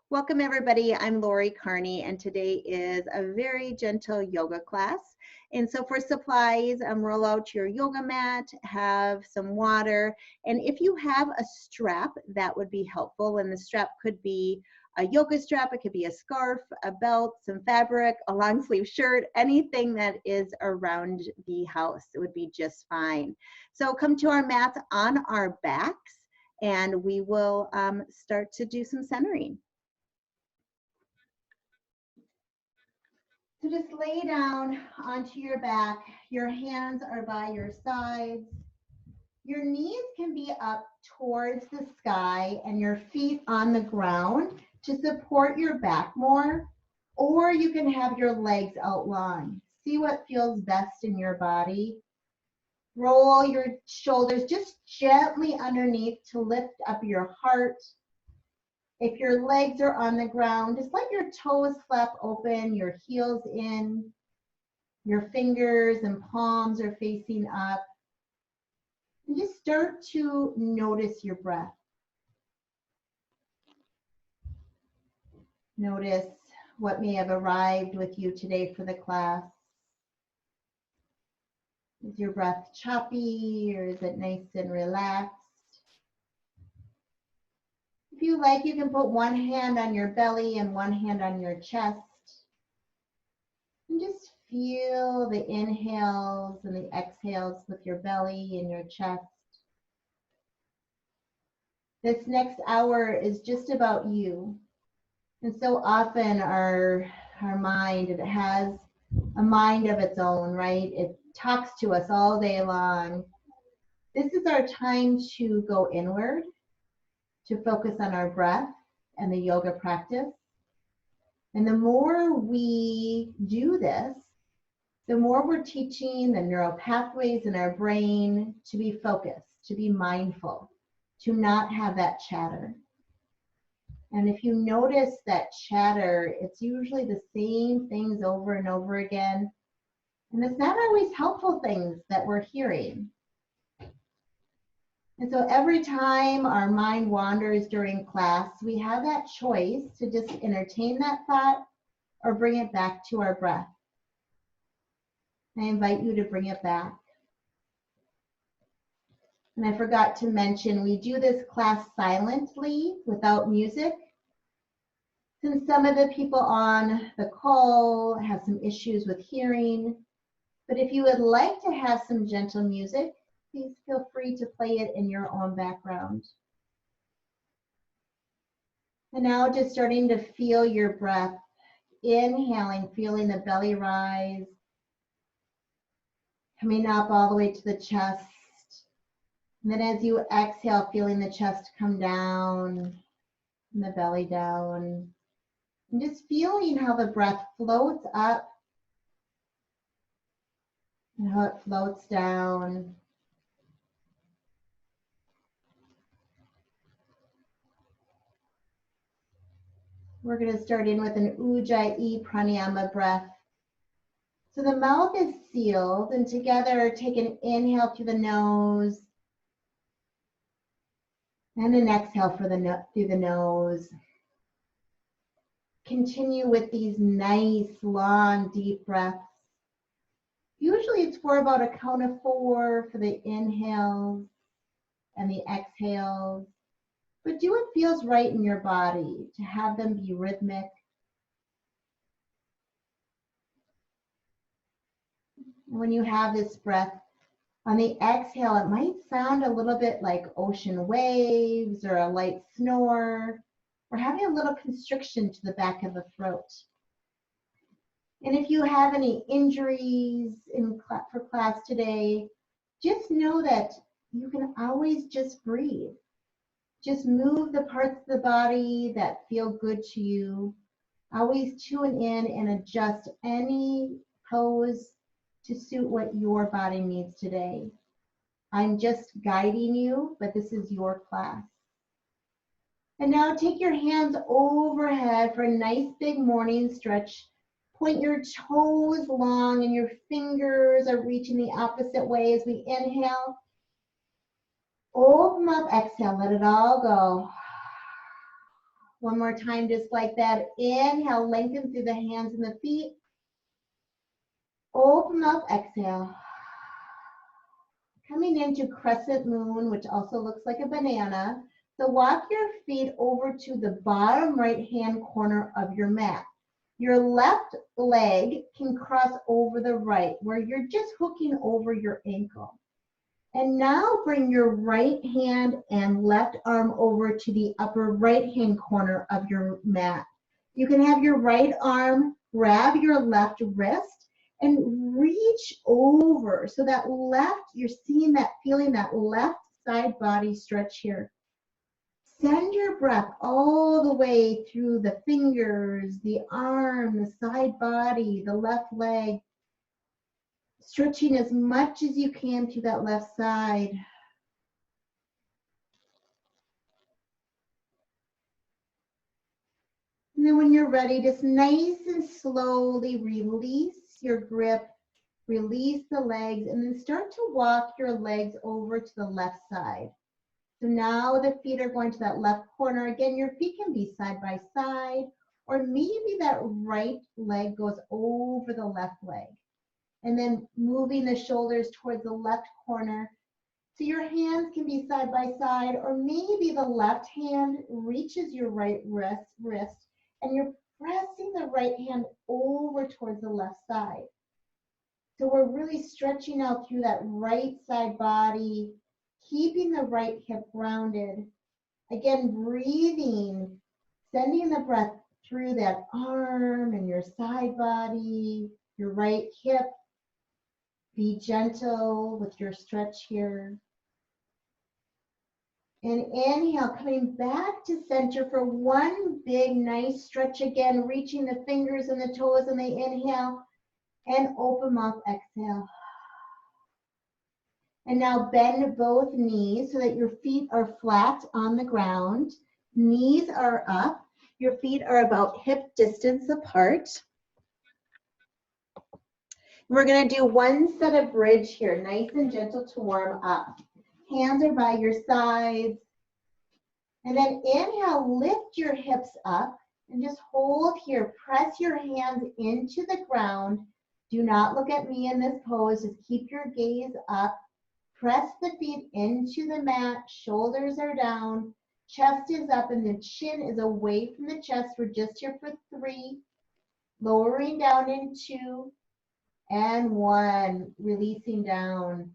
Welcome everybody, I'm Lori Kearney and today is a very gentle yoga class. And so for supplies, roll out your yoga mat, have some water, and if you have a strap, that would be helpful. And the strap could be a yoga strap, it could be a scarf, a belt, some fabric, a long sleeve shirt, anything that is around the house, it would be just fine. So come to our mats on our backs and we will start to do some centering. So just lay down onto your back. Your hands are by your sides. Your knees can be up towards the sky and your feet on the ground to support your back more, or you can have your legs out long. See what feels best in your body. Roll your shoulders just gently underneath to lift up your heart. If your legs are on the ground, just let your toes flap open, your heels in, your fingers and palms are facing up. And just start to notice your breath. Notice what may have arrived with you today for the class. Is your breath choppy or is it nice and relaxed? If you like, you can put one hand on your belly and one hand on your chest. And just feel the inhales and the exhales with your belly and your chest. This next hour is just about you. And so often our mind, it has a mind of its own, right? It talks to us all day long. This is our time to go inward, to focus on our breath and the yoga practice. And the more we do this, the more we're teaching the neural pathways in our brain to be focused, to be mindful, to not have that chatter. And if you notice that chatter, it's usually the same things over and over again. And it's not always helpful things that we're hearing. And so every time our mind wanders during class, we have that choice to just entertain that thought or bring it back to our breath. I invite you to bring it back. And I forgot to mention, we do this class silently without music. Since some of the people on the call have some issues with hearing, but if you would like to have some gentle music, please feel free to play it in your own background. And now just starting to feel your breath. Inhaling, feeling the belly rise. Coming up all the way to the chest. And then as you exhale, feeling the chest come down and the belly down. And just feeling how the breath floats up and how it floats down. We're going to start in with an Ujjayi pranayama breath. So the mouth is sealed, and together take an inhale through the nose and an exhale through the nose. Continue with these nice, long, deep breaths. Usually it's for about a count of 4 for the inhales and the exhales. But do what feels right in your body to have them be rhythmic. When you have this breath, on the exhale, it might sound a little bit like ocean waves or a light snore, or having a little constriction to the back of the throat. And if you have any injuries for class today, just know that you can always just breathe. Just move the parts of the body that feel good to you. Always tune in and adjust any pose to suit what your body needs today. I'm just guiding you, but this is your class. And now take your hands overhead for a nice big morning stretch. Point your toes long and your fingers are reaching the opposite way as we inhale. Open up, exhale, let it all go. One more time, just like that. Inhale, lengthen through the hands and the feet. Open up, exhale. Coming into crescent moon, which also looks like a banana. So walk your feet over to the bottom right-hand corner of your mat. Your left leg can cross over the right, where you're just hooking over your ankle. And now bring your right hand and left arm over to the upper right-hand corner of your mat. You can have your right arm grab your left wrist and reach over. So that left, you're seeing that, feeling that left side body stretch here. Send your breath all the way through the fingers, the arm, the side body, the left leg. Stretching as much as you can through that left side. And then when you're ready, just nice and slowly release your grip, release the legs, and then start to walk your legs over to the left side. So now the feet are going to that left corner. Again, your feet can be side by side, or maybe that right leg goes over the left leg. And then moving the shoulders towards the left corner. So your hands can be side by side, or maybe the left hand reaches your right wrist, and you're pressing the right hand over towards the left side. So we're really stretching out through that right side body, keeping the right hip grounded. Again, breathing, sending the breath through that arm and your side body, your right hip. Be gentle with your stretch here. And inhale, coming back to center for one big, nice stretch again, reaching the fingers and the toes on the inhale, and open mouth, exhale. And now bend both knees so that your feet are flat on the ground. Knees are up. Your feet are about hip distance apart. We're going to do one set of bridge here, nice and gentle to warm up. Hands are by your sides. And then inhale, lift your hips up and just hold here. Press your hands into the ground. Do not look at me in this pose. Just keep your gaze up. Press the feet into the mat. Shoulders are down. Chest is up and the chin is away from the chest. We're just here for 3. Lowering down in 2. And 1, releasing down.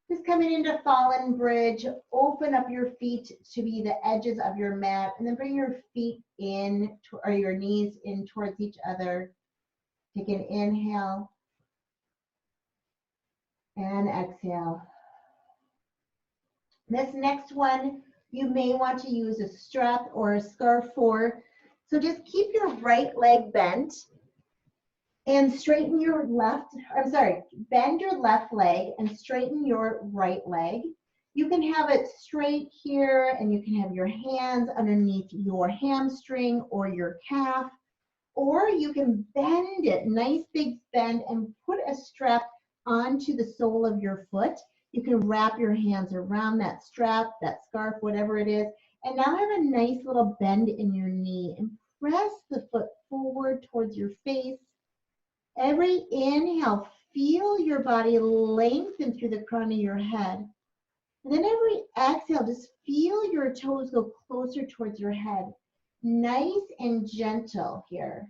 Just coming into fallen bridge, open up your feet to be the edges of your mat, and then bring your feet in, or your knees in towards each other. Take an inhale, and exhale. This next one, you may want to use a strap or a scarf for. So just keep your right leg bent. And straighten your bend your left leg and straighten your right leg. You can have it straight here, and you can have your hands underneath your hamstring or your calf, or you can bend it, nice big bend, and put a strap onto the sole of your foot. You can wrap your hands around that strap, that scarf, whatever it is, and now have a nice little bend in your knee, and press the foot forward towards your face. Every inhale, feel your body lengthen through the crown of your head. And then every exhale, just feel your toes go closer towards your head. Nice and gentle here.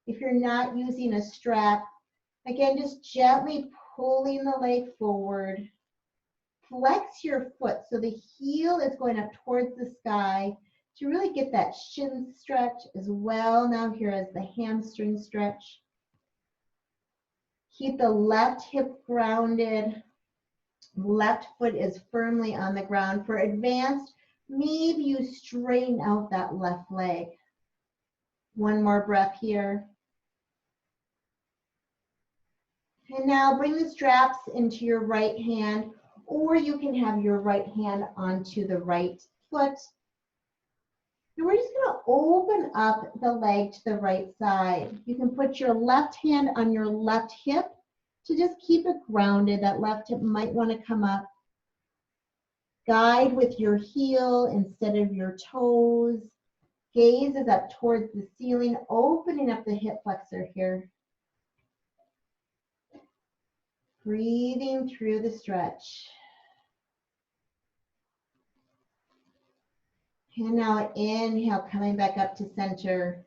If you're not using a strap, again, just gently pulling the leg forward. Flex your foot so the heel is going up towards the sky to really get that shin stretch as well now here as the hamstring stretch. Keep the left hip grounded. Left foot is firmly on the ground. For advanced, maybe you straighten out that left leg. One more breath here. And now bring the straps into your right hand, or you can have your right hand onto the right foot. And we're just going to open up the leg to the right side. You can put your left hand on your left hip to just keep it grounded. That left hip might want to come up. Guide with your heel instead of your toes. Gaze is up towards the ceiling, opening up the hip flexor here. Breathing through the stretch. And now inhale, coming back up to center.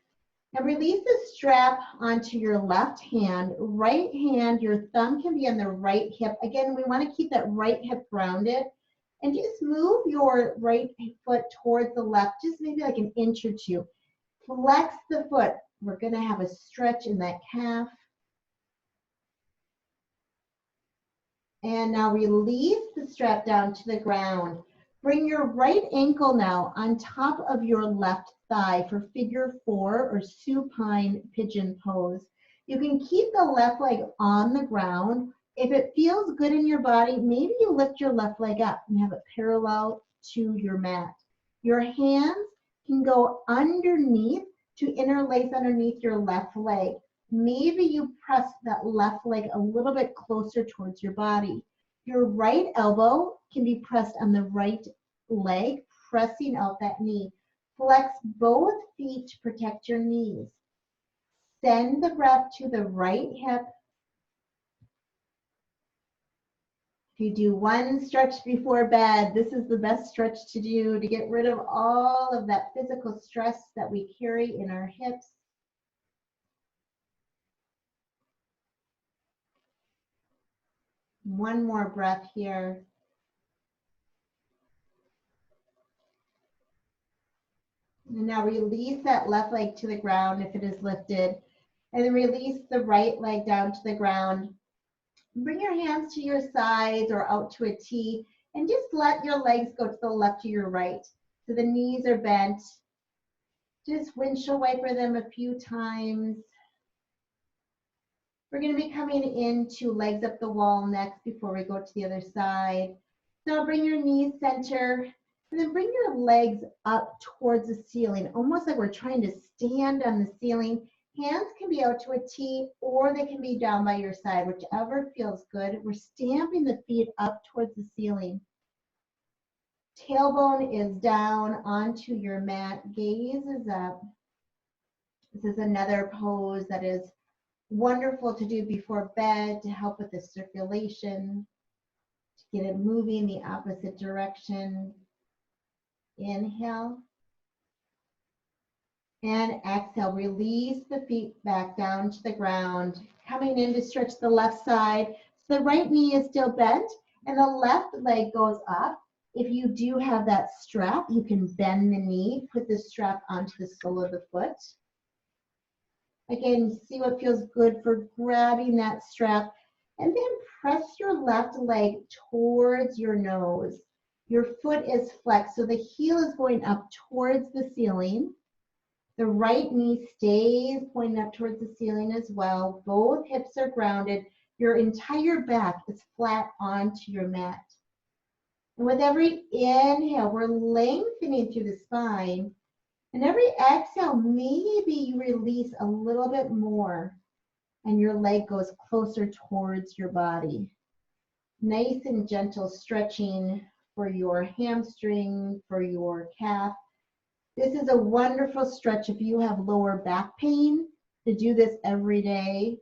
Now release the strap onto your left hand. Right hand, your thumb can be on the right hip. Again, we want to keep that right hip grounded. And just move your right foot towards the left, just maybe like an inch or two. Flex the foot. We're going to have a stretch in that calf. And now release the strap down to the ground. Bring your right ankle now on top of your left thigh for figure 4 or supine pigeon pose. You can keep the left leg on the ground. If it feels good in your body, maybe you lift your left leg up and have it parallel to your mat. Your hands can go underneath to interlace underneath your left leg. Maybe you press that left leg a little bit closer towards your body. Your right elbow can be pressed on the right leg, pressing out that knee. Flex both feet to protect your knees. Send the breath to the right hip. If you do one stretch before bed, this is the best stretch to do to get rid of all of that physical stress that we carry in our hips. One more breath here. And now release that left leg to the ground if it is lifted. And then release the right leg down to the ground. Bring your hands to your sides or out to a T. And just let your legs go to the left or your right. So the knees are bent. Just windshield wiper them a few times. We're going to be coming into legs up the wall next before we go to the other side. So bring your knees center. And then bring your legs up towards the ceiling, almost like we're trying to stand on the ceiling. Hands can be out to a T or they can be down by your side, whichever feels good. We're stamping the feet up towards the ceiling. Tailbone is down onto your mat. Gaze is up. This is another pose that is wonderful to do before bed to help with the circulation, to get it moving the opposite direction. Inhale and exhale. Release the feet back down to the ground. Coming in to stretch the left side. So the right knee is still bent and the left leg goes up. If you do have that strap, you can bend the knee, put the strap onto the sole of the foot. Again, see what feels good for grabbing that strap. And then press your left leg towards your nose. Your foot is flexed, so the heel is going up towards the ceiling. The right knee stays pointing up towards the ceiling as well. Both hips are grounded. Your entire back is flat onto your mat. And with every inhale, we're lengthening through the spine. And every exhale, maybe you release a little bit more and your leg goes closer towards your body. Nice and gentle stretching for your hamstring, for your calf. This is a wonderful stretch if you have lower back pain, to do this every day.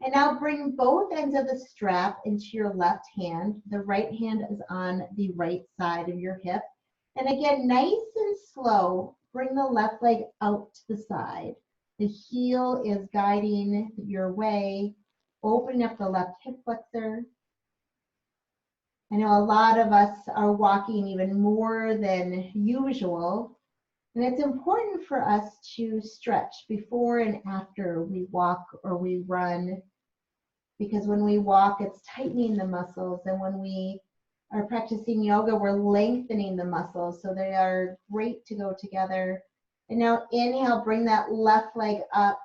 And now bring both ends of the strap into your left hand. The right hand is on the right side of your hip. And again, nice and slow, bring the left leg out to the side. The heel is guiding your way. Open up the left hip flexor. I know a lot of us are walking even more than usual. And it's important for us to stretch before and after we walk or we run. Because when we walk, it's tightening the muscles. And when we are practicing yoga, we're lengthening the muscles. So they are great to go together. And now inhale, bring that left leg up.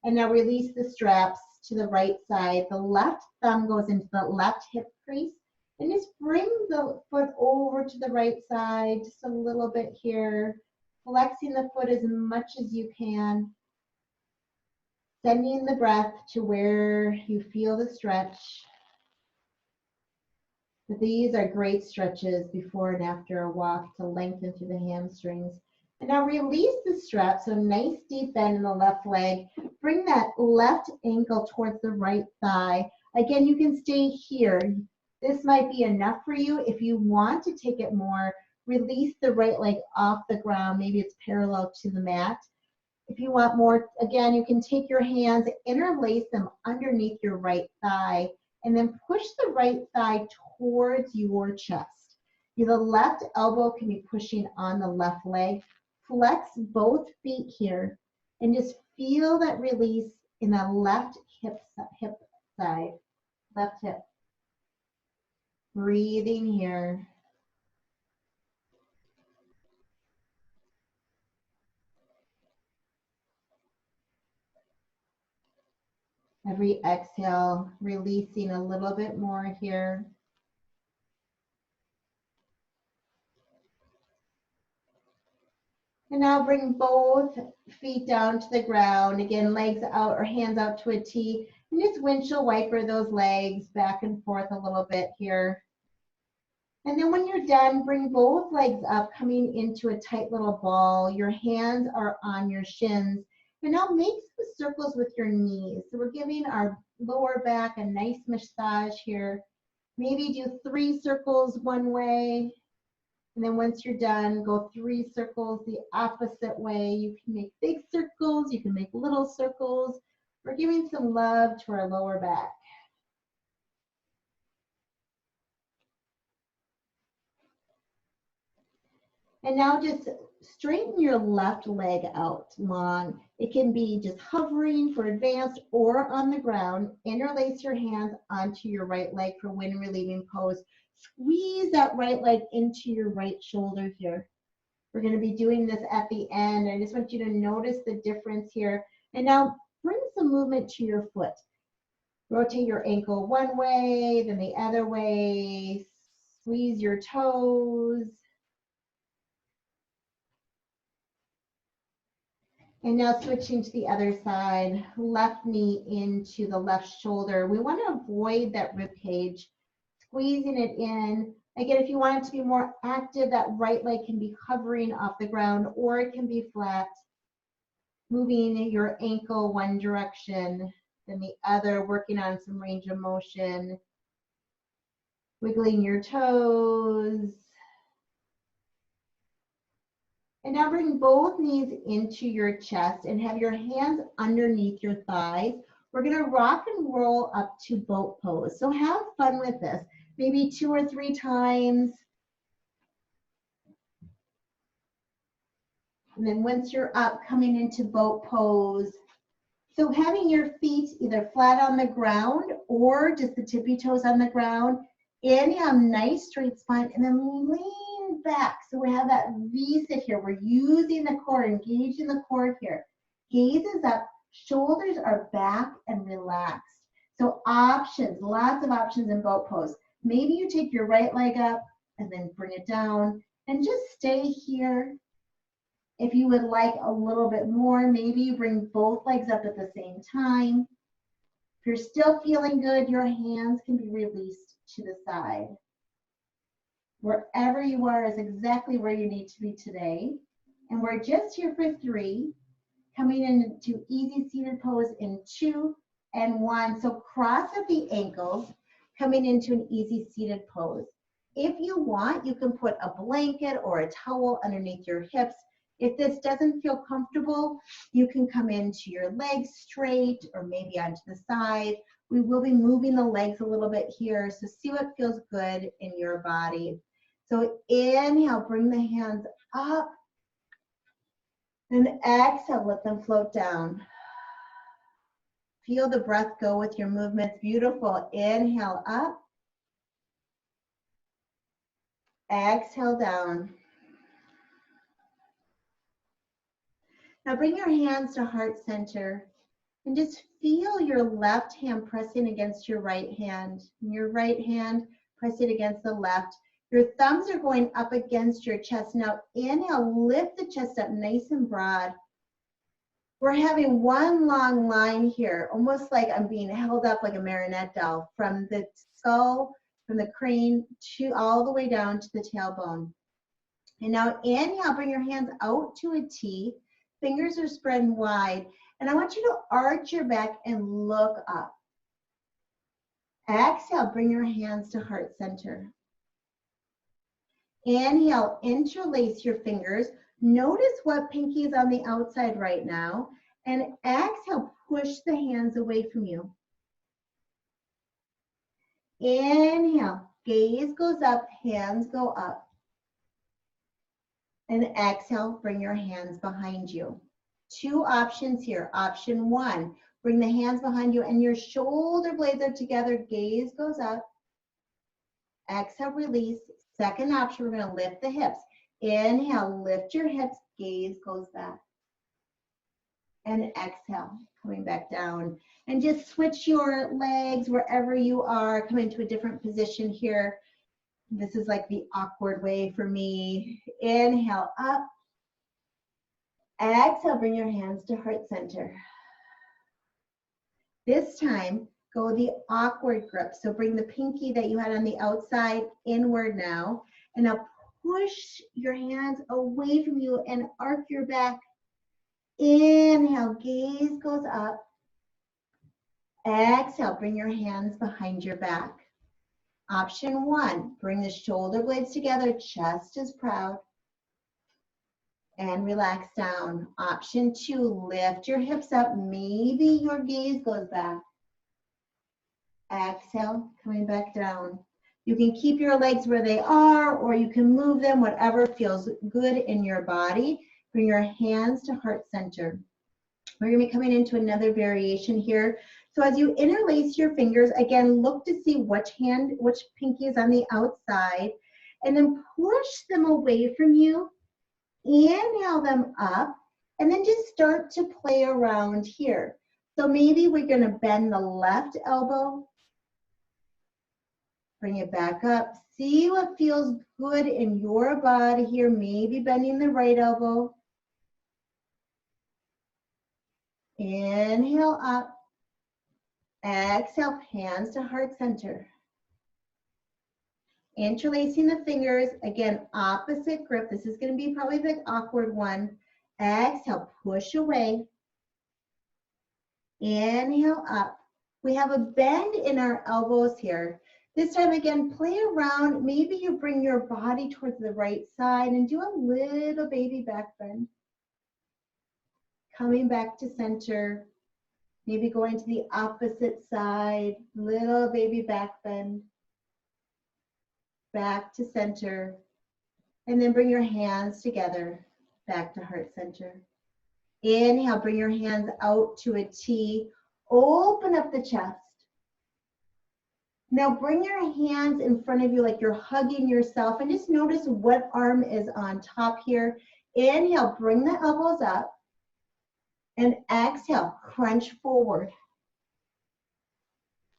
And now release the straps to the right side. The left thumb goes into the left hip crease. And just bring the foot over to the right side, just a little bit here. Flexing the foot as much as you can. Sending the breath to where you feel the stretch. But these are great stretches before and after a walk to lengthen through the hamstrings. And now release the strap, so nice deep bend in the left leg. Bring that left ankle towards the right thigh. Again, you can stay here. This might be enough for you. If you want to take it more, release the right leg off the ground. Maybe it's parallel to the mat. If you want more, again, you can take your hands, interlace them underneath your right thigh, and then push the right thigh towards your chest. The left elbow can be pushing on the left leg. Flex both feet here and just feel that release in the left hip side, left hip. Breathing here. Every exhale, releasing a little bit more here. And now bring both feet down to the ground. Again, legs out or hands out to a T. And just windshield wiper those legs back and forth a little bit here. And then when you're done, bring both legs up, coming into a tight little ball. Your hands are on your shins. And now make some circles with your knees. So we're giving our lower back a nice massage here. Maybe do 3 circles one way. And then once you're done, go 3 circles the opposite way. You can make big circles, you can make little circles. We're giving some love to our lower back. And now just straighten your left leg out long. It can be just hovering for advanced or on the ground. Interlace your hands onto your right leg for wind relieving pose. Squeeze that right leg into your right shoulder here. We're going to be doing this at the end. I just want you to notice the difference here. And now bring some movement to your foot. Rotate your ankle one way, then the other way. Squeeze your toes. And now switching to the other side, left knee into the left shoulder. We want to avoid that rib cage, squeezing it in. Again, if you want it to be more active, that right leg can be hovering off the ground or it can be flat. Moving your ankle one direction, then the other, working on some range of motion. Wiggling your toes. And now bring both knees into your chest and have your hands underneath your thighs. We're going to rock and roll up to boat pose. So have fun with this. Maybe 2 or 3 times. And then once you're up, coming into boat pose. So having your feet either flat on the ground or just the tippy toes on the ground. Inhale, nice straight spine, and then lean back. So we have that V-sit here. We're using the core, engaging the core here. Gaze is up, shoulders are back and relaxed. So options, lots of options in boat pose. Maybe you take your right leg up and then bring it down and just stay here. If you would like a little bit more, maybe you bring both legs up at the same time. If you're still feeling good, your hands can be released to the side. Wherever you are is exactly where you need to be today. And we're just here for 3, coming into easy seated pose in 2 and 1. So cross at the ankles, coming into an easy seated pose. If you want, you can put a blanket or a towel underneath your hips. If this doesn't feel comfortable, you can come into your legs straight or maybe onto the side. We will be moving the legs a little bit here, so see what feels good in your body. So inhale, bring the hands up, and exhale, let them float down. Feel the breath go with your movements. Beautiful. Inhale up, exhale down. Now bring your hands to heart center and just feel your left hand pressing against your right hand, and your right hand pressing against the left. Your thumbs are going up against your chest. Now inhale, lift the chest up nice and broad. We're having one long line here, almost like I'm being held up like a marionette doll, from the skull, from the crane to all the way down to the tailbone. And now inhale, bring your hands out to a T. Fingers are spread wide. And I want you to arch your back and look up. Exhale, bring your hands to heart center. Inhale, interlace your fingers. Notice what pinky is on the outside right now. And exhale, push the hands away from you. Inhale, gaze goes up, hands go up. And exhale, bring your hands behind you. Two options here. Option one, bring the hands behind you and your shoulder blades are together, gaze goes up. Exhale, release. Second option, we're going to lift the hips. Inhale, lift your hips, gaze goes back. And exhale, coming back down. And just switch your legs wherever you are. Come into a different position here. This is like the awkward way for me. Inhale, up. Exhale, bring your hands to heart center. This time, go the awkward grip. So bring the pinky that you had on the outside inward now. And now push your hands away from you and arc your back. Inhale, gaze goes up. Exhale, bring your hands behind your back. Option one, bring the shoulder blades together, chest is proud. And relax down. Option two, lift your hips up. Maybe your gaze goes back. Exhale, coming back down. You can keep your legs where they are, or you can move them, whatever feels good in your body. Bring your hands to heart center. We're going to be coming into another variation here. So as you interlace your fingers, again, look to see which pinky is on the outside, and then push them away from you. Inhale them up, and then just start to play around here. So maybe we're going to bend the left elbow. Bring it back up. See what feels good in your body here. Maybe bending the right elbow. Inhale up. Exhale, hands to heart center. Interlacing the fingers. Again, opposite grip. This is going to be probably the awkward one. Exhale, push away. Inhale up. We have a bend in our elbows here. This time again, play around. Maybe you bring your body towards the right side and do a little baby back bend. Coming back to center. Maybe going to the opposite side. Little baby back bend. Back to center. And then bring your hands together. Back to heart center. Inhale, bring your hands out to a T. Open up the chest. Now bring your hands in front of you like you're hugging yourself, and just notice what arm is on top here. Inhale, bring the elbows up, and exhale, crunch forward.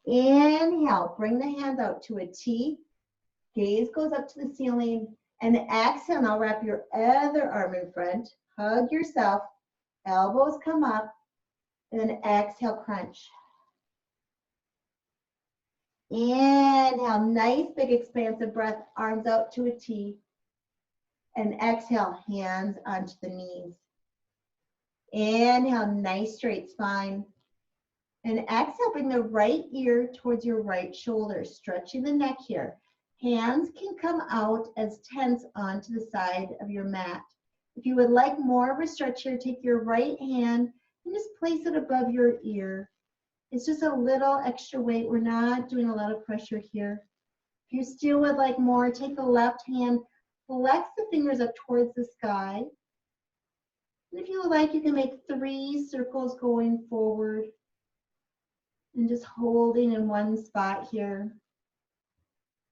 Inhale, bring the hands out to a T. Gaze goes up to the ceiling, and exhale, now wrap your other arm in front. Hug yourself, elbows come up, and then exhale, crunch. Inhale, nice big expansive breath, arms out to a T. And exhale, hands onto the knees. Inhale, nice straight spine. And exhale, bring the right ear towards your right shoulder, stretching the neck here. Hands can come out as tents onto the side of your mat. If you would like more of a stretch here, take your right hand and just place it above your ear. It's just a little extra weight. We're not doing a lot of pressure here. If you still would like more, take the left hand, flex the fingers up towards the sky. And if you would like, you can make 3 circles going forward and just holding in one spot here.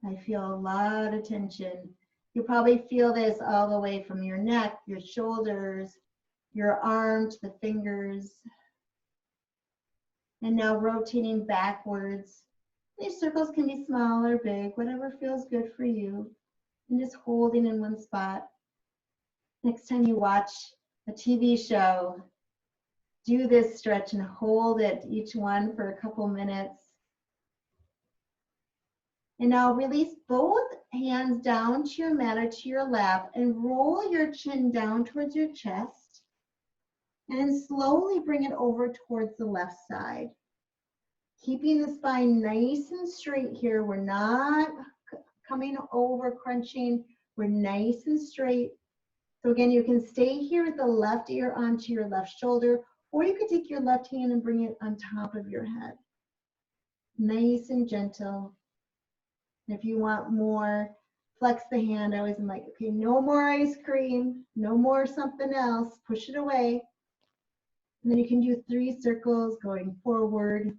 I feel a lot of tension. You probably feel this all the way from your neck, your shoulders, your arm to the fingers. And now rotating backwards. These circles can be small or big, whatever feels good for you. And just holding in one spot. Next time you watch a TV show, do this stretch and hold it, each one for a couple minutes. And now release both hands down to your mat or to your lap and roll your chin down towards your chest. And then slowly bring it over towards the left side. Keeping the spine nice and straight here. We're not coming over, crunching. We're nice and straight. So again, you can stay here with the left ear onto your left shoulder, or you can take your left hand and bring it on top of your head. Nice and gentle. If you want more, flex the hand. I always am like, okay, no more ice cream, no more something else. Push it away. And then you can do 3 circles going forward.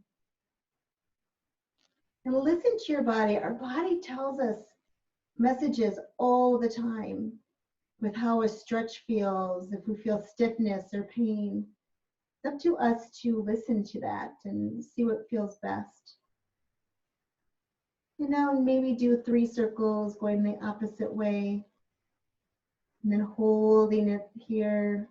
And listen to your body. Our body tells us messages all the time with how a stretch feels, if we feel stiffness or pain. It's up to us to listen to that and see what feels best. And now maybe do 3 circles going the opposite way. And then holding it here.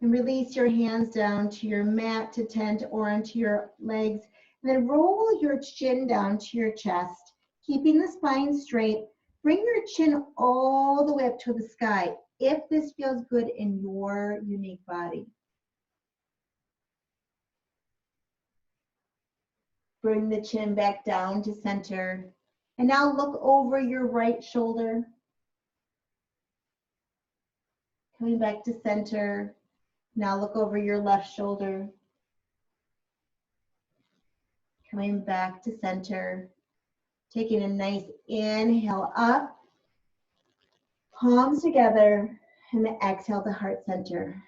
And release your hands down to your mat, to tent, or onto your legs. And then roll your chin down to your chest, keeping the spine straight. Bring your chin all the way up to the sky, if this feels good in your unique body. Bring the chin back down to center. And now look over your right shoulder. Coming back to center. Now look over your left shoulder. Coming back to center. Taking a nice inhale up. Palms together. And then exhale to heart center.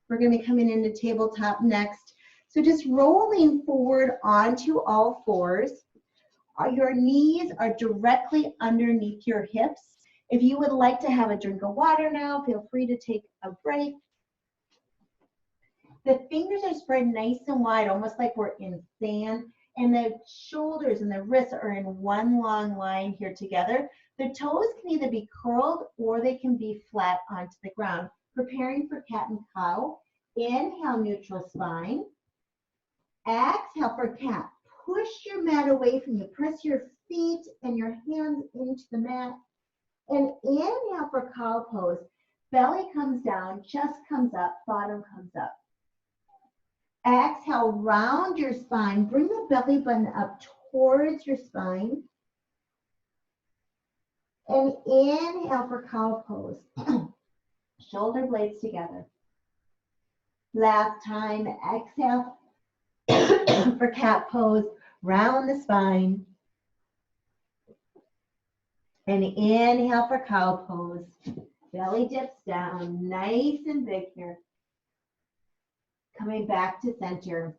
We're going to be coming into tabletop next. So just rolling forward onto all fours. Your knees are directly underneath your hips. If you would like to have a drink of water now, feel free to take a break. The fingers are spread nice and wide, almost like we're in sand. And the shoulders and the wrists are in one long line here together. The toes can either be curled or they can be flat onto the ground. Preparing for cat and cow. Inhale, neutral spine. Exhale for cat. Push your mat away from you. Press your feet and your hands into the mat. And inhale for cow pose. Belly comes down, chest comes up, bottom comes up. Exhale, round your spine. Bring the belly button up towards your spine. And inhale for cow pose. Shoulder blades together. Last time, exhale for cat pose. Round the spine. And inhale for cow pose. Belly dips down, nice and big here. Coming back to center.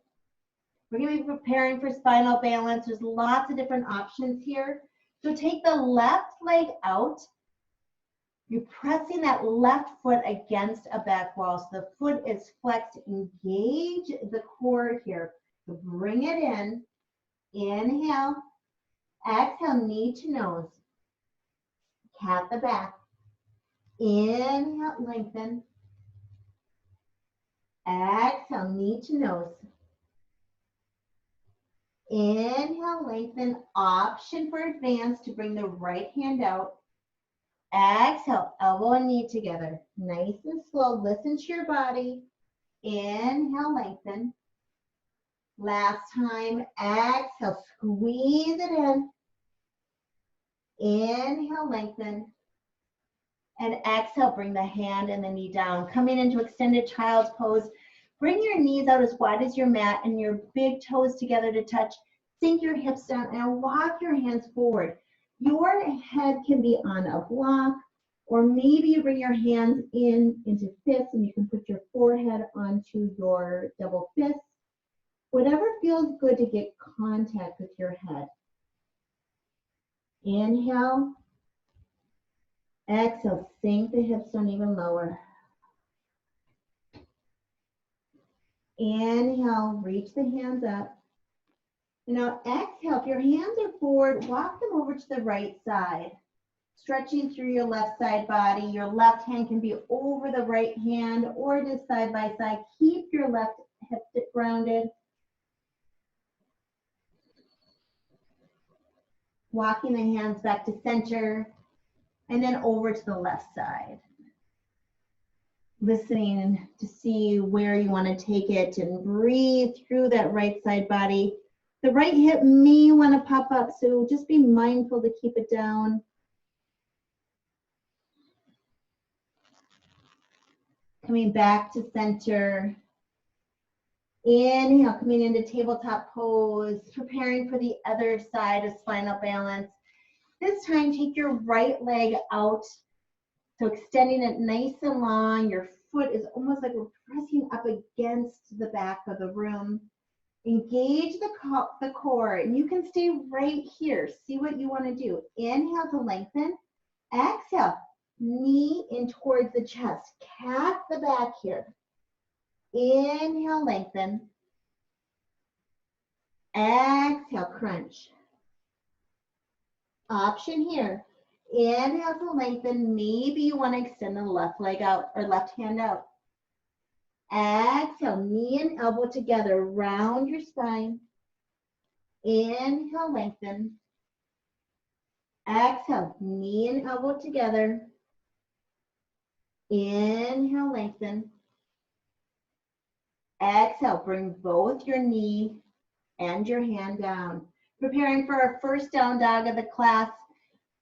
We're going to be preparing for spinal balance. There's lots of different options here. So take the left leg out. You're pressing that left foot against a back wall. So the foot is flexed. Engage the core here. So bring it in. Inhale. Exhale, knee to nose. Cat the back. Inhale, lengthen. Exhale, knee to nose. Inhale, lengthen. Option for advance to bring the right hand out. Exhale, elbow and knee together. Nice and slow. Listen to your body. Inhale, lengthen. Last time. Exhale, squeeze it in. Inhale, lengthen. And exhale, bring the hand and the knee down. Coming into extended child's pose. Bring your knees out as wide as your mat and your big toes together to touch. Sink your hips down and walk your hands forward. Your head can be on a block, or maybe you bring your hands into fists and you can put your forehead onto your double fists. Whatever feels good to get contact with your head. Inhale. Exhale, sink the hips down even lower. Inhale, reach the hands up. And now exhale, if your hands are forward, walk them over to the right side. Stretching through your left side body. Your left hand can be over the right hand or just side by side. Keep your left hip grounded. Walking the hands back to center and then over to the left side. Listening to see where you want to take it and breathe through that right side body. The right hip may want to pop up, so just be mindful to keep it down. Coming back to center. Inhale, coming into tabletop pose, preparing for the other side of spinal balance. This time, take your right leg out, so extending it nice and long. Your foot is almost like we're pressing up against the back of the room. Engage the core, and you can stay right here. See what you want to do. Inhale to lengthen. Exhale, knee in towards the chest. Cap the back here. Inhale, lengthen. Exhale, crunch. Option here. Inhale to lengthen. Maybe you want to extend the left leg out or left hand out. Exhale, knee and elbow together. Round your spine. Inhale, lengthen. Exhale, knee and elbow together. Inhale, lengthen. Exhale, bring both your knee and your hand down. Preparing for our first down dog of the class.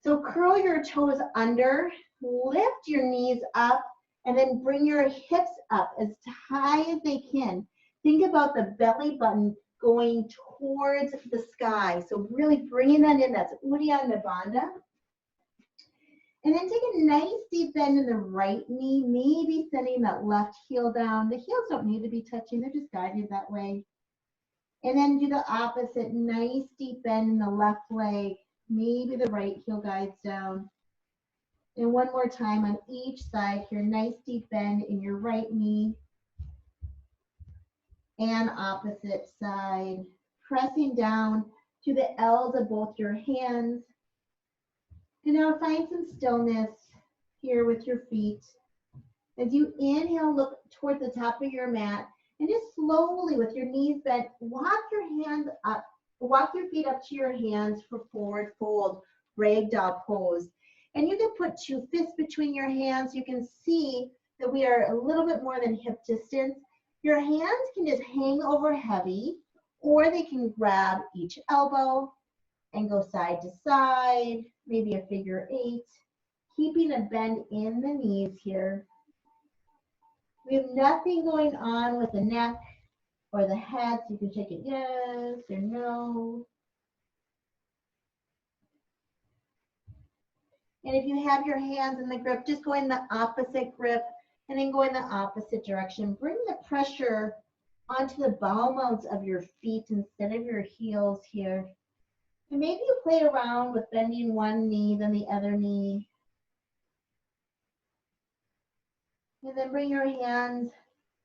So curl your toes under, lift your knees up, and then bring your hips up as high as they can. Think about the belly button going towards the sky. So really bringing that in, that's Uddiyana Bandha. And then take a nice deep bend in the right knee, maybe sending that left heel down. The heels don't need to be touching, they're just guided that way. And then do the opposite, nice deep bend in the left leg, maybe the right heel guides down. And one more time on each side here, nice deep bend in your right knee. And opposite side, pressing down to the L's of both your hands. And now find some stillness here with your feet. As you inhale, look towards the top of your mat and just slowly with your knees bent, walk your hands up, walk your feet up to your hands for forward fold, ragdoll pose. And you can put 2 fists between your hands. You can see that we are a little bit more than hip distance. Your hands can just hang over heavy, or they can grab each elbow and go side to side, maybe a figure 8, keeping a bend in the knees here. We have nothing going on with the neck or the head, so you can shake it yes or no. And if you have your hands in the grip, just go in the opposite grip and then go in the opposite direction. Bring the pressure onto the ball mounts of your feet instead of your heels here. And maybe you play around with bending one knee, then the other knee. And then bring your hands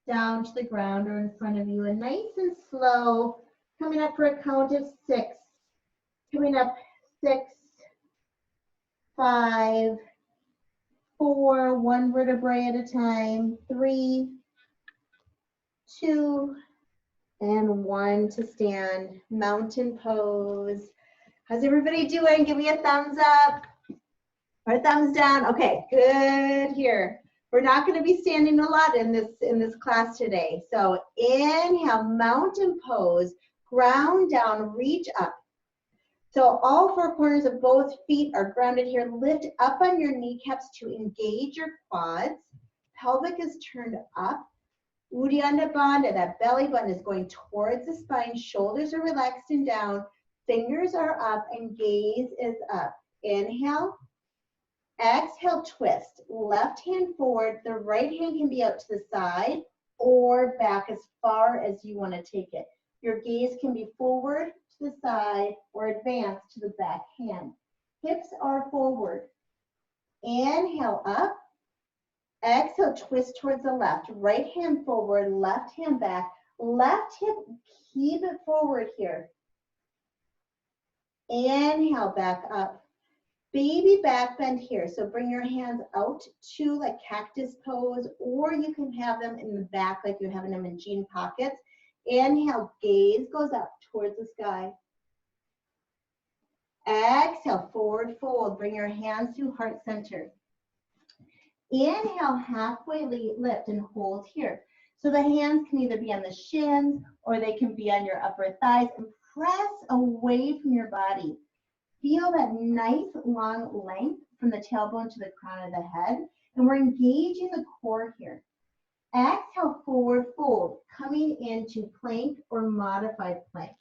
down to the ground or in front of you. And nice and slow, coming up for a count of 6. Coming up 6, 5, 4, 1 vertebrae at a time, 3, 2, and 1 to stand. Mountain pose. How's everybody doing? Give me a thumbs up or a thumbs down. Okay, good here. We're not going to be standing a lot in this class today. So inhale, mountain pose, ground down, reach up. So all 4 corners of both feet are grounded here. Lift up on your kneecaps to engage your quads. Pelvic is turned up. Uddiyana Bandha, that belly button is going towards the spine. Shoulders are relaxed and down. Fingers are up and gaze is up. Inhale. Exhale, twist. Left hand forward. The right hand can be out to the side or back as far as you want to take it. Your gaze can be forward to the side or advance to the back hand. Hips are forward. Inhale, up. Exhale, twist towards the left. Right hand forward, left hand back. Left hip, keep it forward here. Inhale, back up. Baby back bend here. So bring your hands out to like cactus pose, or you can have them in the back like you're having them in jean pockets. Inhale, gaze goes up towards the sky. Exhale, forward fold. Bring your hands to heart center. Inhale, halfway lift and hold here. So the hands can either be on the shins or they can be on your upper thighs, and press away from your body. Feel that nice long length from the tailbone to the crown of the head, and we're engaging the core here. Exhale, forward fold, coming into plank or modified plank.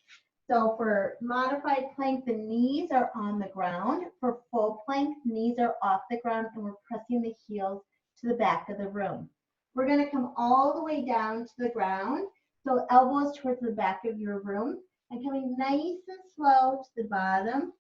So for modified plank, the knees are on the ground. For full plank, knees are off the ground, and we're pressing the heels to the back of the room. We're going to come all the way down to the ground, so elbows towards the back of your room, and coming nice and slow to the bottom,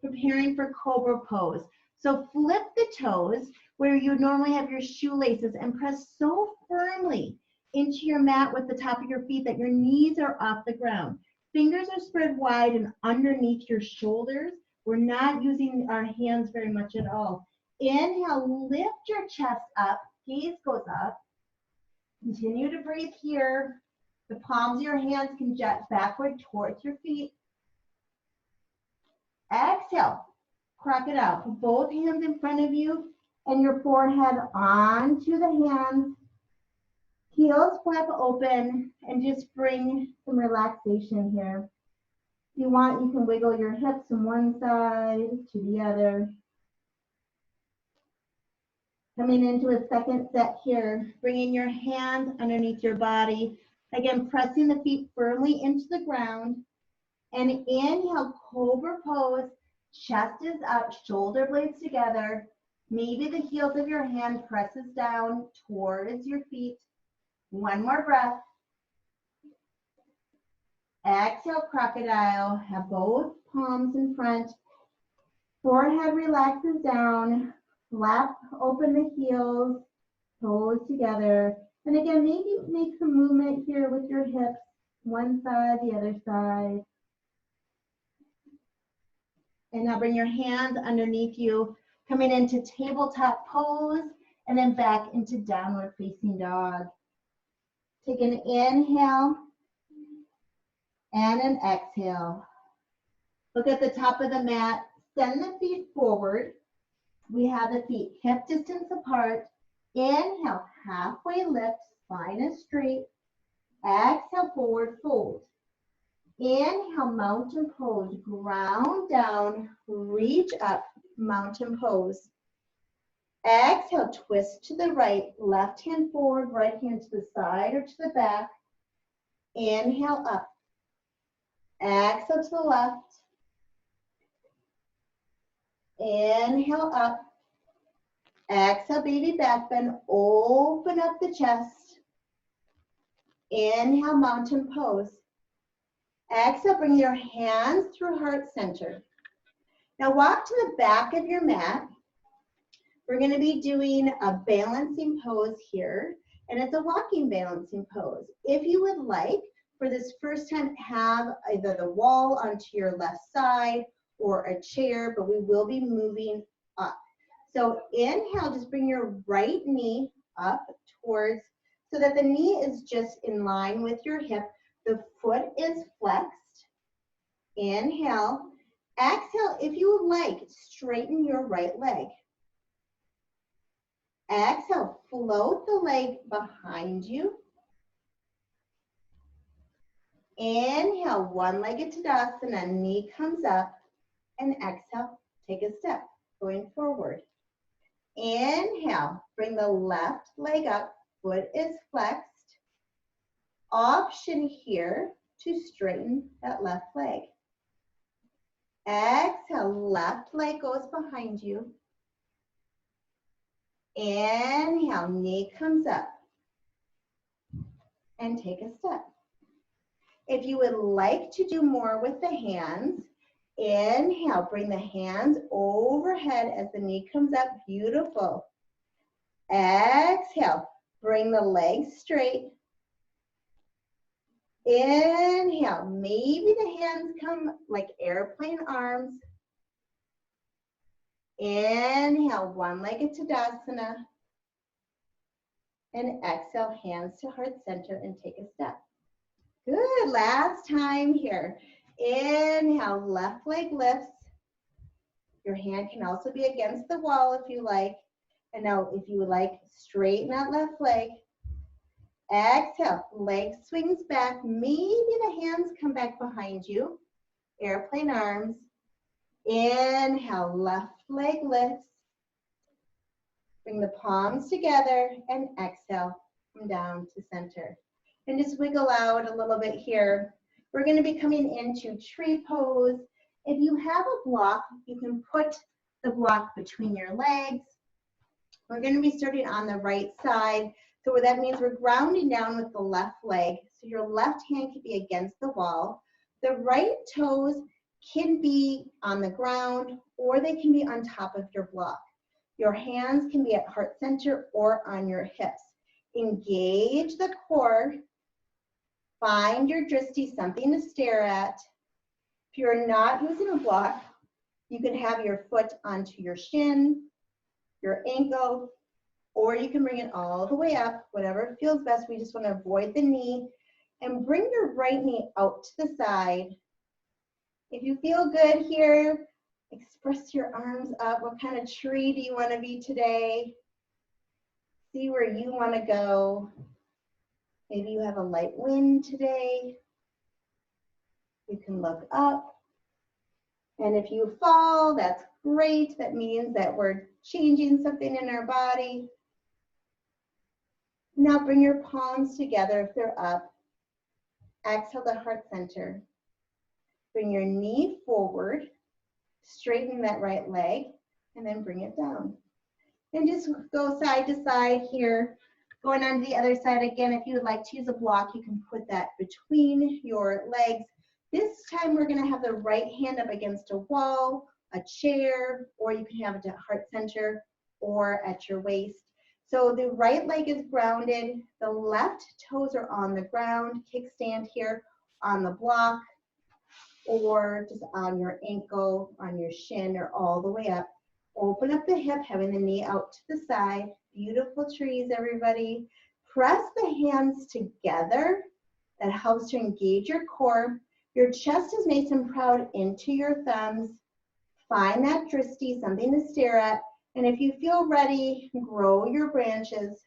preparing for cobra pose. So flip the toes where you normally have your shoelaces and press so firmly into your mat with the top of your feet that your knees are off the ground. Fingers are spread wide and underneath your shoulders. We're not using our hands very much at all. Inhale, lift your chest up, gaze goes up. Continue to breathe here. The palms of your hands can jet backward towards your feet. Exhale, crocodile. Put both hands in front of you and your forehead onto the hands. Heels flap open, and just bring some relaxation here. If you want, you can wiggle your hips from one side to the other. Coming into a second set here, bringing your hands underneath your body. Again, pressing the feet firmly into the ground. And inhale, cobra pose. Chest is up, shoulder blades together. Maybe the heels of your hand presses down towards your feet. One more breath. Exhale, crocodile. Have both palms in front. Forehead relaxes down. Flap open the heels. Toes together. And again, maybe make some movement here with your hips. One side, the other side. And now bring your hands underneath you, coming into tabletop pose, and then back into downward facing dog. Take an inhale and an exhale. Look at the top of the mat. Send the feet forward. We have the feet hip distance apart. Inhale, halfway lift, spine is straight. Exhale, forward fold. Inhale, mountain pose, ground down, reach up, mountain pose. Exhale, twist to the right, left hand forward, right hand to the side or to the back. Inhale up. Exhale to the left. Inhale up. Exhale, baby back bend, open up the chest. Inhale, mountain pose. Exhale, bring your hands through heart center. Now walk to the back of your mat. We're going to be doing a balancing pose here, and it's a walking balancing pose. If you would like, for this first time, have either the wall onto your left side or a chair, but we will be moving up. So inhale, just bring your right knee up towards, so that the knee is just in line with your hip. The foot is flexed. Inhale. Exhale, if you would like, straighten your right leg. Exhale, float the leg behind you. Inhale, one-legged Tadasana, knee comes up, and exhale, take a step, going forward. Inhale, bring the left leg up, foot is flexed. Option here to straighten that left leg. Exhale, left leg goes behind you. Inhale, knee comes up. And take a step. If you would like to do more with the hands, inhale, bring the hands overhead as the knee comes up. Beautiful. Exhale, bring the legs straight. Inhale, maybe the hands come like airplane arms. Inhale, one-legged Tadasana. And exhale, hands to heart center and take a step. Good, last time here. Inhale, left leg lifts. Your hand can also be against the wall if you like. And now if you would like, straighten that left leg. Exhale, leg swings back. Maybe the hands come back behind you. Airplane arms. Inhale, left leg lifts. Bring the palms together and exhale, come down to center. And just wiggle out a little bit here. We're going to be coming into tree pose. If you have a block, you can put the block between your legs. We're going to be starting on the right side. So what that means, we're grounding down with the left leg. So your left hand can be against the wall. The right toes can be on the ground or they can be on top of your block. Your hands can be at heart center or on your hips. Engage the core. Find your drishti, something to stare at. If you're not using a block, you can have your foot onto your shin, your ankle, or you can bring it all the way up, whatever feels best. We just want to avoid the knee. And bring your right knee out to the side. If you feel good here, express your arms up. What kind of tree do you want to be today? See where you want to go. Maybe you have a light wind today. You can look up. And if you fall, that's great. That means that we're changing something in our body. Now bring your palms together if they're up. Exhale to heart center. Bring your knee forward. Straighten that right leg, and then bring it down. And just go side to side here. Going on to the other side again, if you would like to use a block, you can put that between your legs. This time we're going to have the right hand up against a wall, a chair, or you can have it at heart center or at your waist. So the right leg is grounded, the left toes are on the ground, kickstand here on the block, or just on your ankle, on your shin, or all the way up. Open up the hip, having the knee out to the side. Beautiful trees, everybody. Press the hands together. That helps to engage your core. Your chest is nice and proud into your thumbs. Find that drishti, something to stare at. And if you feel ready, grow your branches.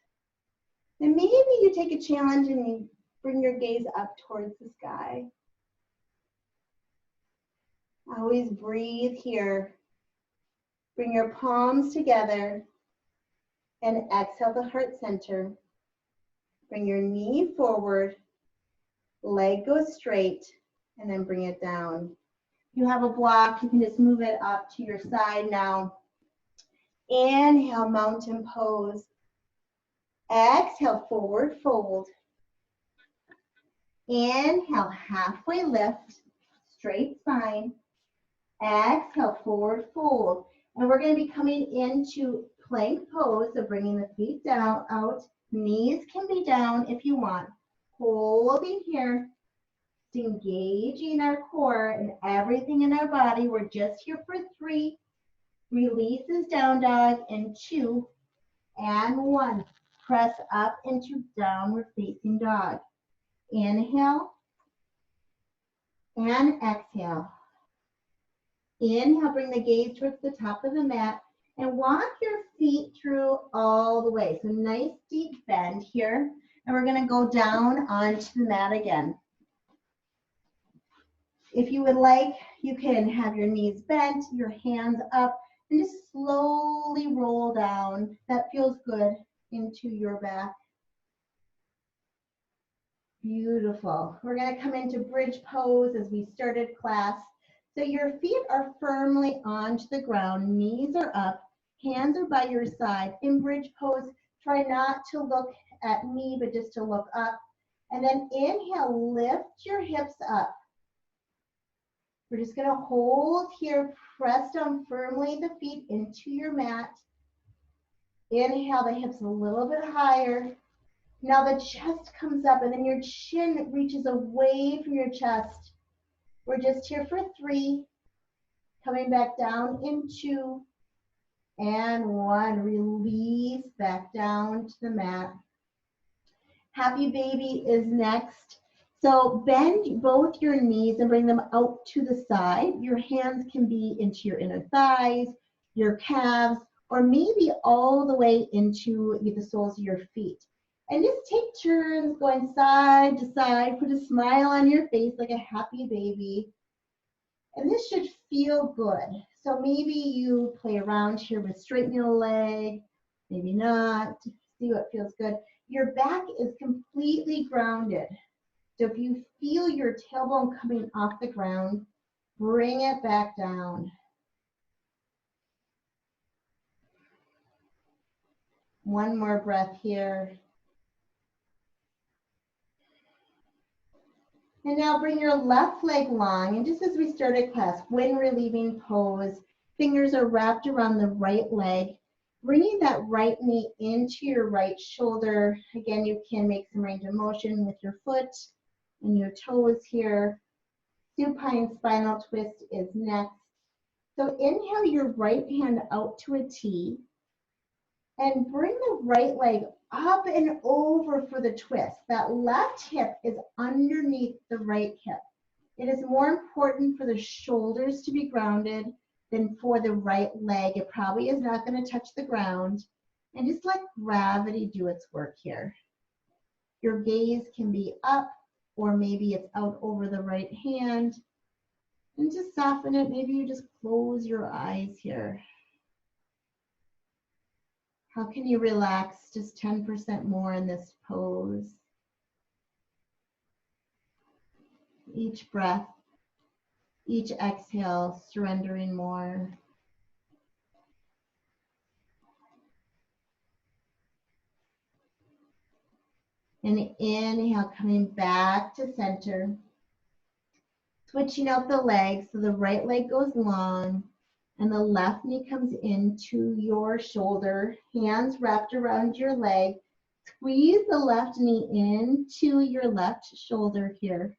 And maybe you take a challenge and you bring your gaze up towards the sky. Always breathe here. Bring your palms together and exhale to heart center. Bring your knee forward, leg goes straight, and then bring it down. If you have a block, you can just move it up to your side now. Inhale, mountain pose. Exhale, forward fold. Inhale, halfway lift, straight spine. Exhale, forward fold. And we're going to be coming into plank pose, so bringing the feet down, out. Knees can be down if you want. Holding here, engaging our core and everything in our body. We're just here for 3. Releases down dog in 2 and 1. Press up into downward facing dog. Inhale and exhale. Inhale, bring the gaze towards the top of the mat and walk your feet through all the way. So nice deep bend here. And we're going to go down onto the mat again. If you would like, you can have your knees bent, your hands up, and just slowly roll down. That feels good into your back. Beautiful. We're going to come into bridge pose as we started class. So your feet are firmly onto the ground, knees are up, hands are by your side. In bridge pose, try not to look at me, but just to look up. And then inhale, lift your hips up. We're just going to hold here, press down firmly the feet into your mat. Inhale, the hips a little bit higher. Now the chest comes up and then your chin reaches away from your chest. We're just here for 3. Coming back down in 2 and 1. Release back down to the mat. Happy baby is next. So bend both your knees and bring them out to the side. Your hands can be into your inner thighs, your calves, or maybe all the way into the soles of your feet. And just take turns going side to side. Put a smile on your face like a happy baby. And this should feel good. So maybe you play around here with straightening a leg, maybe not. See what feels good. Your back is completely grounded. So if you feel your tailbone coming off the ground, bring it back down. One more breath here. And now bring your left leg long. And just as we started class, wind relieving pose, fingers are wrapped around the right leg, bringing that right knee into your right shoulder. Again, you can make some range of motion with your foot and your toes here. Supine spinal twist is next. So inhale your right hand out to a T and bring the right leg up and over for the twist. That left hip is underneath the right hip. It is more important for the shoulders to be grounded than for the right leg. It probably is not going to touch the ground. And just let gravity do its work here. Your gaze can be up, or maybe it's out over the right hand. And just soften it. Maybe you just close your eyes here. How can you relax just 10% more in this pose? Each breath, each exhale, surrendering more. And inhale, coming back to center. Switching out the legs, so the right leg goes long and the left knee comes into your shoulder, hands wrapped around your leg. Squeeze the left knee into your left shoulder here.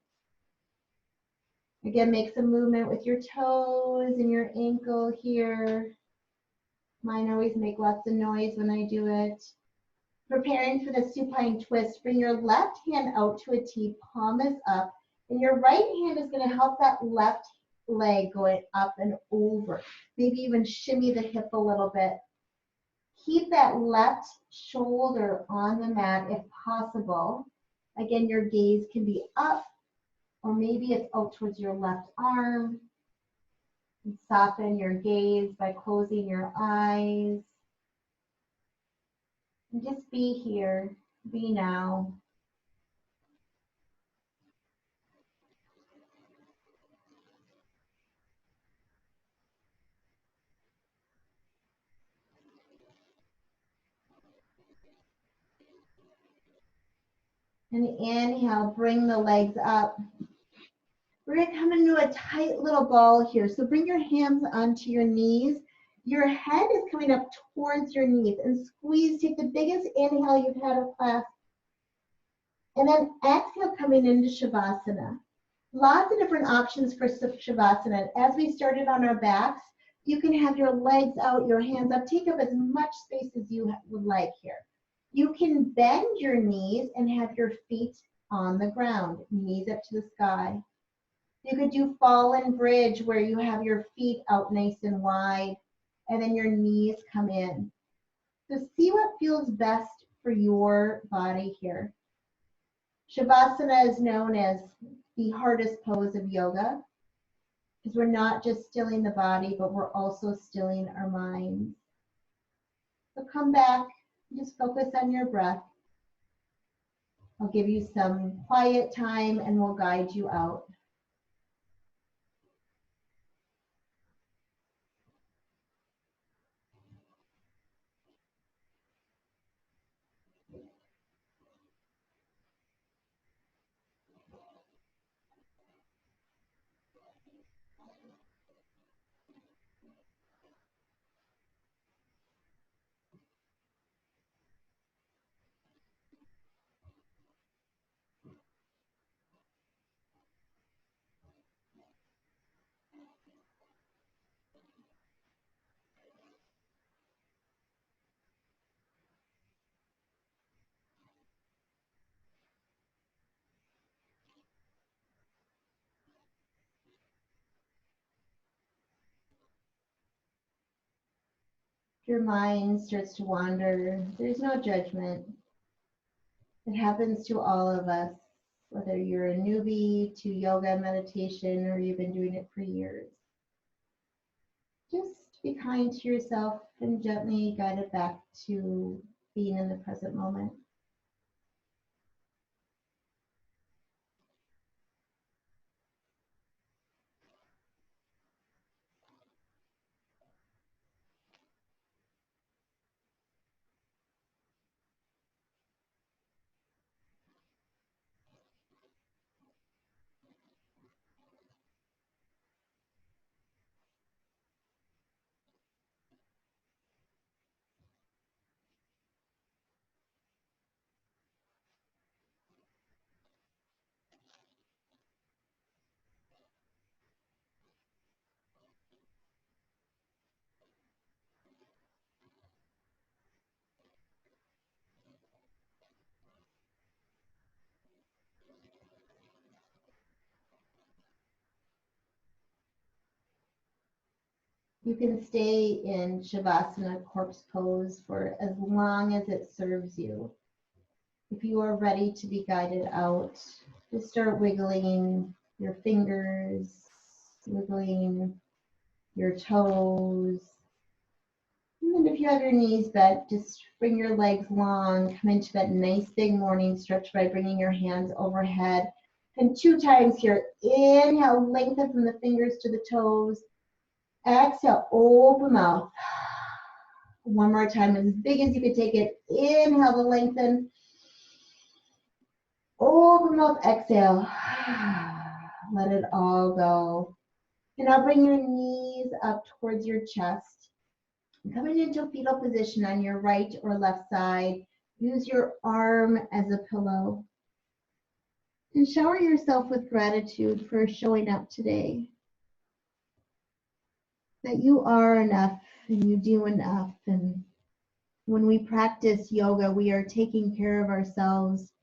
Again, make some movement with your toes and your ankle here. Mine always make lots of noise when I do it. Preparing for the supine twist, bring your left hand out to a T, palm is up, and your right hand is going to help that left leg going up and over. Maybe even shimmy the hip a little bit. Keep that left shoulder on the mat if possible. Again, your gaze can be up, or maybe it's out towards your left arm. And soften your gaze by closing your eyes. And just be here, be now. And inhale, bring the legs up. We're going to come into a tight little ball here. So bring your hands onto your knees. Your head is coming up towards your knees and squeeze. Take the biggest inhale you've had of class. And then exhale, coming into Shavasana. Lots of different options for Shavasana. As we started on our backs, you can have your legs out, your hands up. Take up as much space as you would like here. You can bend your knees and have your feet on the ground, knees up to the sky. You could do fallen bridge where you have your feet out nice and wide and then your knees come in. So see what feels best for your body here. Shavasana is known as the hardest pose of yoga because we're not just stilling the body, but we're also stilling our minds. So come back, just focus on your breath. I'll give you some quiet time and we'll guide you out. If your mind starts to wander, there's no judgment. It happens to all of us, whether you're a newbie to yoga and meditation or you've been doing it for years. Just be kind to yourself and gently guide it back to being in the present moment. You can stay in Shavasana, corpse pose, for as long as it serves you. If you are ready to be guided out, just start wiggling your fingers, wiggling your toes. And then if you have your knees bent, just bring your legs long, come into that nice big morning stretch by bringing your hands overhead. And 2 times here, inhale, lengthen from the fingers to the toes. Exhale, open mouth. One more time, as big as you can take it. Inhale to lengthen. Open mouth, exhale. Let it all go. And now bring your knees up towards your chest. Coming into a fetal position on your right or left side. Use your arm as a pillow. And shower yourself with gratitude for showing up today. That you are enough and you do enough. And when we practice yoga, we are taking care of ourselves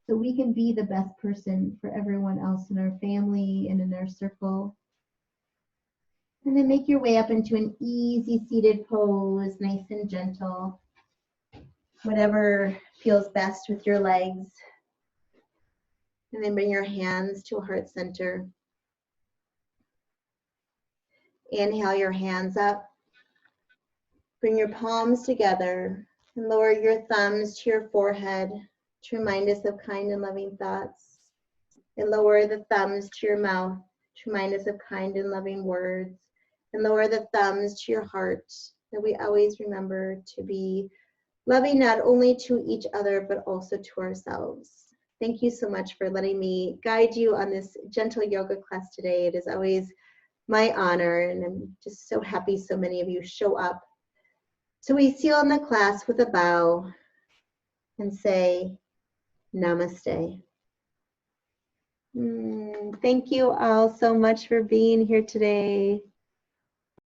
so we can be the best person for everyone else in our family and in our circle. And then make your way up into an easy seated pose, nice and gentle. Whatever feels best with your legs. And then bring your hands to heart center. Inhale your hands up. Bring your palms together and lower your thumbs to your forehead to remind us of kind and loving thoughts. And lower the thumbs to your mouth to remind us of kind and loving words. And lower the thumbs to your heart, that we always remember to be loving not only to each other, but also to ourselves. Thank you so much for letting me guide you on this gentle yoga class today. It is always my honor, and I'm just so happy so many of you show up. So we seal in the class with a bow and say, namaste. Thank you all so much for being here today.